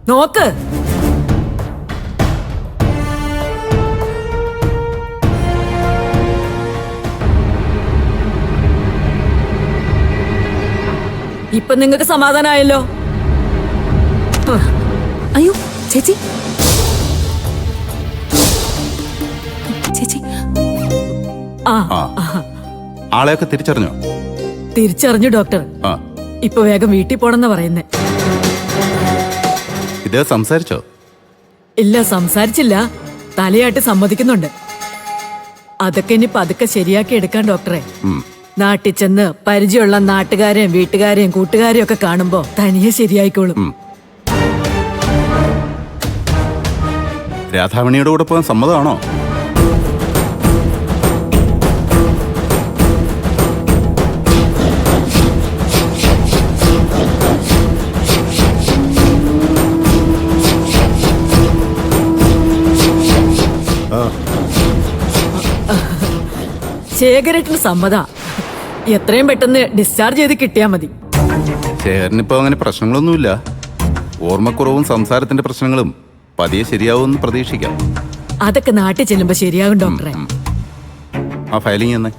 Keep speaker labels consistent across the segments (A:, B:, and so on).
A: നോക്ക്. ഇപ്പൊ നിങ്ങൾക്ക് സമാധാനമായല്ലോ.
B: അയ്യോ ചേച്ചി, ചേച്ചി.
C: ആളെയൊക്കെ തിരിച്ചറിഞ്ഞോ?
A: തിരിച്ചറിഞ്ഞു ഡോക്ടർ. ഇപ്പൊ വേഗം വീട്ടിൽ പോണെന്ന് പറയുന്നേ.
C: ഇത് സംസാരിച്ചോ?
A: ഇല്ല, സംസാരിച്ചില്ല. തലയായിട്ട് സമ്മതിക്കുന്നുണ്ട്. അതൊക്കെ ഇനി പതുക്കെ ശരിയാക്കി എടുക്കാൻ ഡോക്ടറെ. നാട്ടിൽ ചെന്ന് പരിചയമുള്ള നാട്ടുകാരെയും വീട്ടുകാരെയും കൂട്ടുകാരെയും ഒക്കെ കാണുമ്പോ തനിയെ ശരിയായിക്കോളും.
C: രാധാമണിയുടെ കൂടെ പോകാൻ സമ്മതമാണോ?
A: ശേഖരേട്ടന് സമ്മത. എത്രയും പെട്ടെന്ന് ഡിസ്ചാർജ് ചെയ്ത് കിട്ടിയാ മതി.
C: ശേഖരനിപ്പോ അങ്ങനെ പ്രശ്നങ്ങളൊന്നുമില്ല. ഓർമ്മക്കുറവും സംസാരത്തിന്റെ പ്രശ്നങ്ങളും പതിയെ ശരിയാവുമെന്ന് പ്രതീക്ഷിക്കാം.
A: അതൊക്കെ നാട്ടിൽ ചെല്ലുമ്പോ ശരിയാകും ഡോക്ടറെ.
C: ആ ഫയലിംഗ് തന്നെ.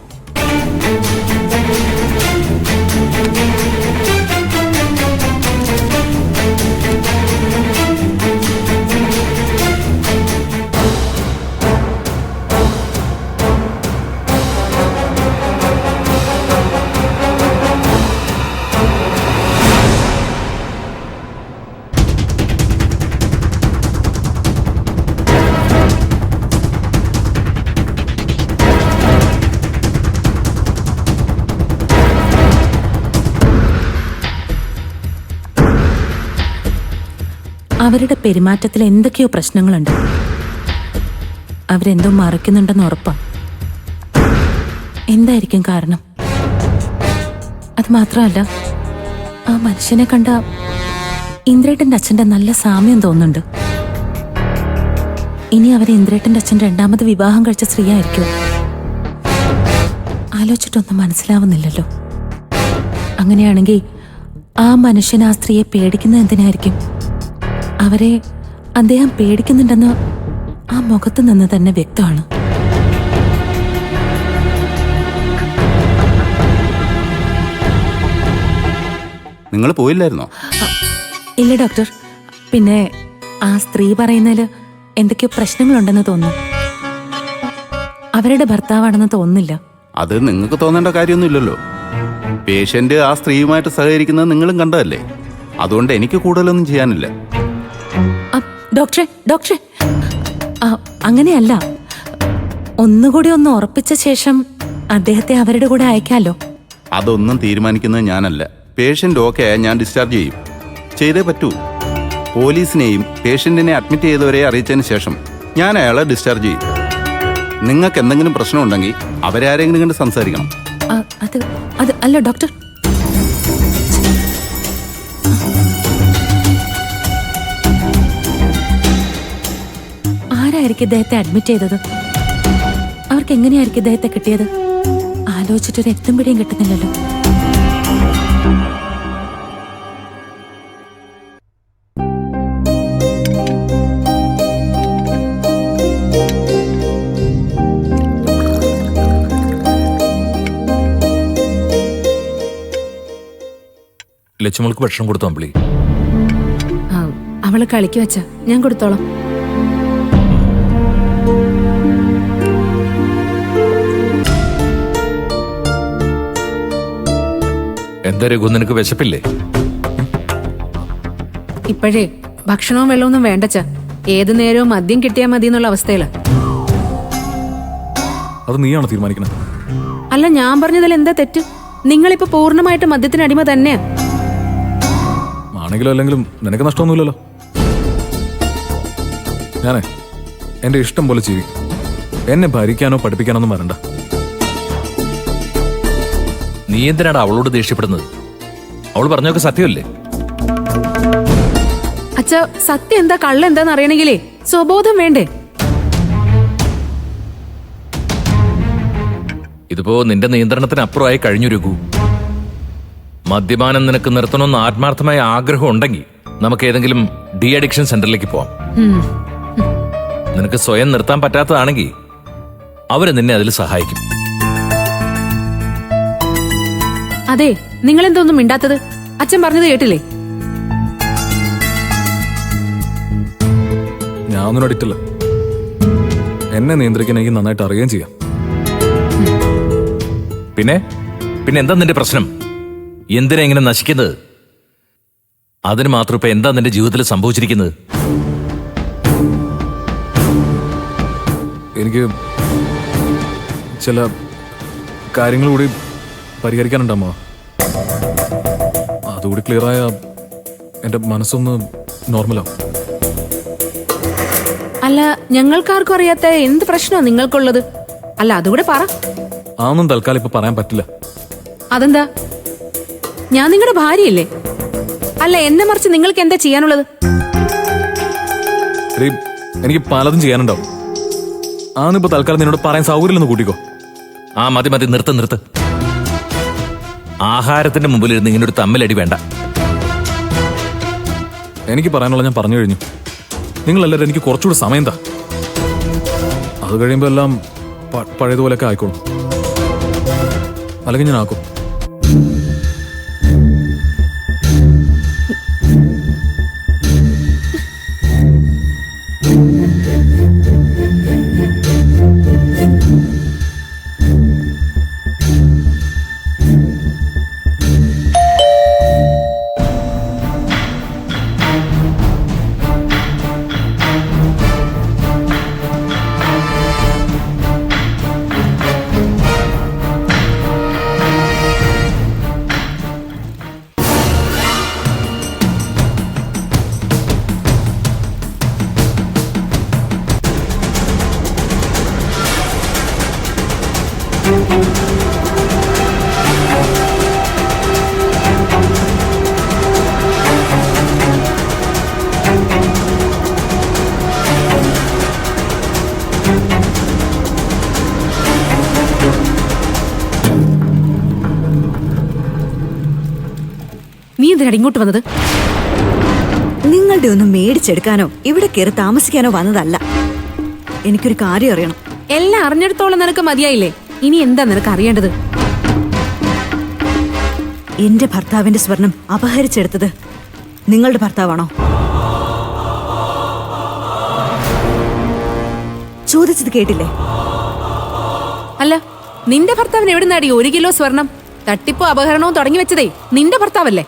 B: അവരുടെ പെരുമാറ്റത്തിൽ എന്തൊക്കെയോ പ്രശ്നങ്ങളുണ്ട്. അവരെന്തോ മറയ്ക്കുന്നുണ്ടെന്ന് ഉറപ്പാ. എന്തായിരിക്കും കാരണം? അത് മാത്രമല്ല, ആ മനുഷ്യനെ കണ്ട ഇന്ദ്രേട്ടന്റെ അച്ഛന്റെ നല്ല സാമ്യം തോന്നുന്നുണ്ട്. ഇനി അവരെ ഇന്ദ്രേട്ടന്റെ അച്ഛൻ രണ്ടാമത് വിവാഹം കഴിച്ച സ്ത്രീയായിരിക്കും. ആലോചിച്ചിട്ടൊന്നും മനസ്സിലാവുന്നില്ലല്ലോ. അങ്ങനെയാണെങ്കിൽ ആ മനുഷ്യൻ ആ സ്ത്രീയെ പേടിക്കുന്നത് എന്തിനായിരിക്കും? അവരെ അദ്ദേഹം പേടിക്കുന്നുണ്ടെന്ന് ആ മുഖത്ത് നിന്ന് തന്നെ വ്യക്തമാണ്.
C: നിങ്ങൾ പോയില്ലായിരുന്നോ?
B: ഇല്ല ഡോക്ടർ. പിന്നെ ആ സ്ത്രീ പറയുന്നതിൽ എന്തൊക്കെയോ പ്രശ്നങ്ങളുണ്ടെന്ന് തോന്നുന്നു. അവരുടെ ഭർത്താവാണെന്ന് തോന്നുന്നില്ല.
C: അത് നിങ്ങൾക്ക് തോന്നേണ്ട കാര്യമൊന്നുമില്ലല്ലോ. പേഷ്യന്റ് ആ സ്ത്രീയുമായിട്ട് സഹകരിക്കുന്നത് നിങ്ങളും കണ്ടതല്ലേ. അതുകൊണ്ട് എനിക്ക് കൂടുതലൊന്നും ചെയ്യാനില്ല.
B: ഡോക്ടറെ, ഡോക്ടറെ, അങ്ങനെയല്ല. ഒന്നുകൂടി ഒന്ന് ഉറപ്പിച്ച ശേഷം അദ്ദേഹത്തെ അവരുടെ കൂടെ അയക്കാലോ.
C: അതൊന്നും തീരുമാനിക്കുന്നത് ഞാനല്ല. പേഷ്യന്റ് ഓക്കെ ആയാൽ ഞാൻ ഡിസ്ചാർജ് ചെയ്യും. ചെയ്തേ പറ്റൂ. പോലീസിനെയും പേഷ്യന്റിനെ അഡ്മിറ്റ് ചെയ്തവരെ അറിയിച്ചതിന് ശേഷം ഞാൻ അയാളെ ഡിസ്ചാർജ് ചെയ്യും. നിങ്ങൾക്ക് എന്തെങ്കിലും പ്രശ്നമുണ്ടെങ്കിൽ അവരാരെങ്കിലും കണ്ട് സംസാരിക്കണം.
B: അത് അല്ല ഡോക്ടർ. ആരായിരിക്കും ഇദ്ദേഹത്തെ അഡ്മിറ്റ് ചെയ്തത്? അവർക്ക് എങ്ങനെയായിരിക്കും ഇദ്ദേഹത്തെ കിട്ടിയത്? ആലോചിച്ചിട്ടൊരു എത്തും പിടിയും കിട്ടുന്നില്ലല്ലോ.
D: ലക്ഷ്മൾക്ക് ഭക്ഷണം കൊടുത്തു അമ്പിളി.
B: അവള് കളിക്ക് വെച്ച ഞാൻ കൊടുത്തോളാം.
D: എന്താ രഘു, നിനക്ക് വിശപ്പില്ലേ?
E: ഇപ്പോഴേ ഭക്ഷണവും വെള്ളമൊന്നും വേണ്ടച്ച. ഏതു നേരവും മദ്യം കിട്ടിയാൽ മതി എന്നുള്ള അവസ്ഥയില.
D: അത് നീയാണോ തീരുമാനിക്കുന്നത്?
E: അല്ല, ഞാൻ പറഞ്ഞതിൽ എന്താ തെറ്റ്? നിങ്ങളിപ്പോ പൂർണ്ണമായിട്ട് മദ്യത്തിന് അടിമ തന്നെയാ.
D: ആണെങ്കിലും അല്ലെങ്കിലും നിനക്ക് നഷ്ടമൊന്നുമില്ലല്ലോ. ഞാനേ എന്റെ ഇഷ്ടം പോലെ ജീവിക്കും. എന്നെ ഭരിക്കാനോ പഠിപ്പിക്കാനോ വരണ്ട. നീ എന്തിനാണ് അവളോട് ദേഷ്യപ്പെടുന്നത്? അവൾ പറഞ്ഞൊക്കെ സത്യമല്ലേ?
E: അച്ഛ, സത്യം എന്താ കള്ള എന്താന്ന് അറിയണമെങ്കിലേ സ്വബോധം വേണ്ടേ?
D: ഇതിപ്പോ നിന്റെ നിയന്ത്രണത്തിന് അപ്പുറമായി കഴിഞ്ഞു രഘു. മദ്യപാനം നിനക്ക് നിർത്തണമെന്ന് ആത്മാർത്ഥമായ ആഗ്രഹം ഉണ്ടെങ്കിൽ
F: നമുക്ക് ഏതെങ്കിലും ഡി അഡിക്ഷൻ സെന്ററിലേക്ക് പോവാം.
E: ഉം.
F: നിനക്ക് സ്വയം നിർത്താൻ പറ്റാത്തതാണെങ്കിൽ അവര് നിന്നെ അതിൽ സഹായിക്കും.
E: അതെ, നിങ്ങൾ എന്തൊന്നും മിണ്ടാത്തത്? അച്ഛൻ പറഞ്ഞത് കേട്ടില്ലേ?
D: ഞാൻ ഒന്നും അഡിക്റ്റല്ല. എന്നെ നിയന്ത്രിക്കാൻ എനിക്ക് നന്നായിട്ട് അറിയുകയും ചെയ്യാം.
F: പിന്നെ പിന്നെ എന്താ നിന്റെ പ്രശ്നം? എന്തിനാ ഇങ്ങനെ നശിക്കുന്നത്? അതിന് മാത്രം ഇപ്പൊ എന്താ നിന്റെ ജീവിതത്തിൽ സംഭവിച്ചിരിക്കുന്നത്?
D: എനിക്ക് ചില കാര്യങ്ങൾ കൂടി പരിഹരിക്കാനുണ്ടമ്മ. അതുകൂടി ക്ലിയറായ എൻ്റെ മനസ്സൊന്ന് നോർമലാവും.
E: അല്ല, ഞങ്ങൾക്കാർക്കും അറിയാത്ത എന്ത് പ്രശ്നമാണ് നിങ്ങൾക്കുള്ളത്? അല്ല, അതുകൂടെ പറ.
D: അതൊന്നും തൽക്കാലം ഇപ്പൊ പറയാൻ പറ്റില്ല.
E: അതെന്താ? ഞാൻ നിങ്ങളുടെ ഭാര്യയല്ലേ? അല്ല, എന്നെ മറിച്ച് നിങ്ങൾക്ക് എന്താ ചെയ്യാനുള്ളത്?
D: എടീ, എനിക്ക് പലതും ചെയ്യാനുണ്ടാവും. അതൊന്നിപ്പോ തൽക്കാലം നിന്നോട് പറയാൻ സൗകര്യമില്ലെന്ന് കൂട്ടിക്കോ.
F: ആ മതി മതി, നിർത്ത്. ആഹാരത്തിന്റെ മുമ്പിൽ ഇരുന്ന് ഇങ്ങനെ ഒരു തമ്മിലടി വേണ്ട.
D: എനിക്ക് പറയാനുള്ള ഞാൻ പറഞ്ഞു കഴിഞ്ഞു. നിങ്ങളെല്ലാവരും എനിക്ക് കുറച്ചുകൂടി സമയം താ. അത് കഴിയുമ്പോൾ എല്ലാം പഴയതുപോലെയൊക്കെ ആയിക്കോളും. അല്ലെങ്കിൽ ഞാൻ ആക്കും.
E: നീ എന്തിനാണ് ഇങ്ങോട്ട് വന്നത്?
G: നിങ്ങളുടെ ഒന്നും മേടിച്ചെടുക്കാനോ ഇവിടെ കയറി താമസിക്കാനോ വന്നതല്ല. എനിക്കൊരു കാര്യം അറിയണം.
E: എല്ലാം അറിഞ്ഞെടുത്തോളം നിനക്ക് മതിയായില്ലേ? ഇനി എന്താ നിനക്ക് അറിയേണ്ടത്?
G: എന്റെ ഭർത്താവിന്റെ സ്വർണം അപഹരിച്ചെടുത്തത് നിങ്ങളുടെ ഭർത്താവാണോ? ചോദിച്ചത് കേട്ടില്ലേ?
E: അല്ല, നിന്റെ ഭർത്താവിന് എവിടെ നിന്നാടി 1 കിലോ സ്വർണം? തട്ടിപ്പോ അപഹരണവും തുടങ്ങി വെച്ചതേ നിന്റെ ഭർത്താവല്ലേ?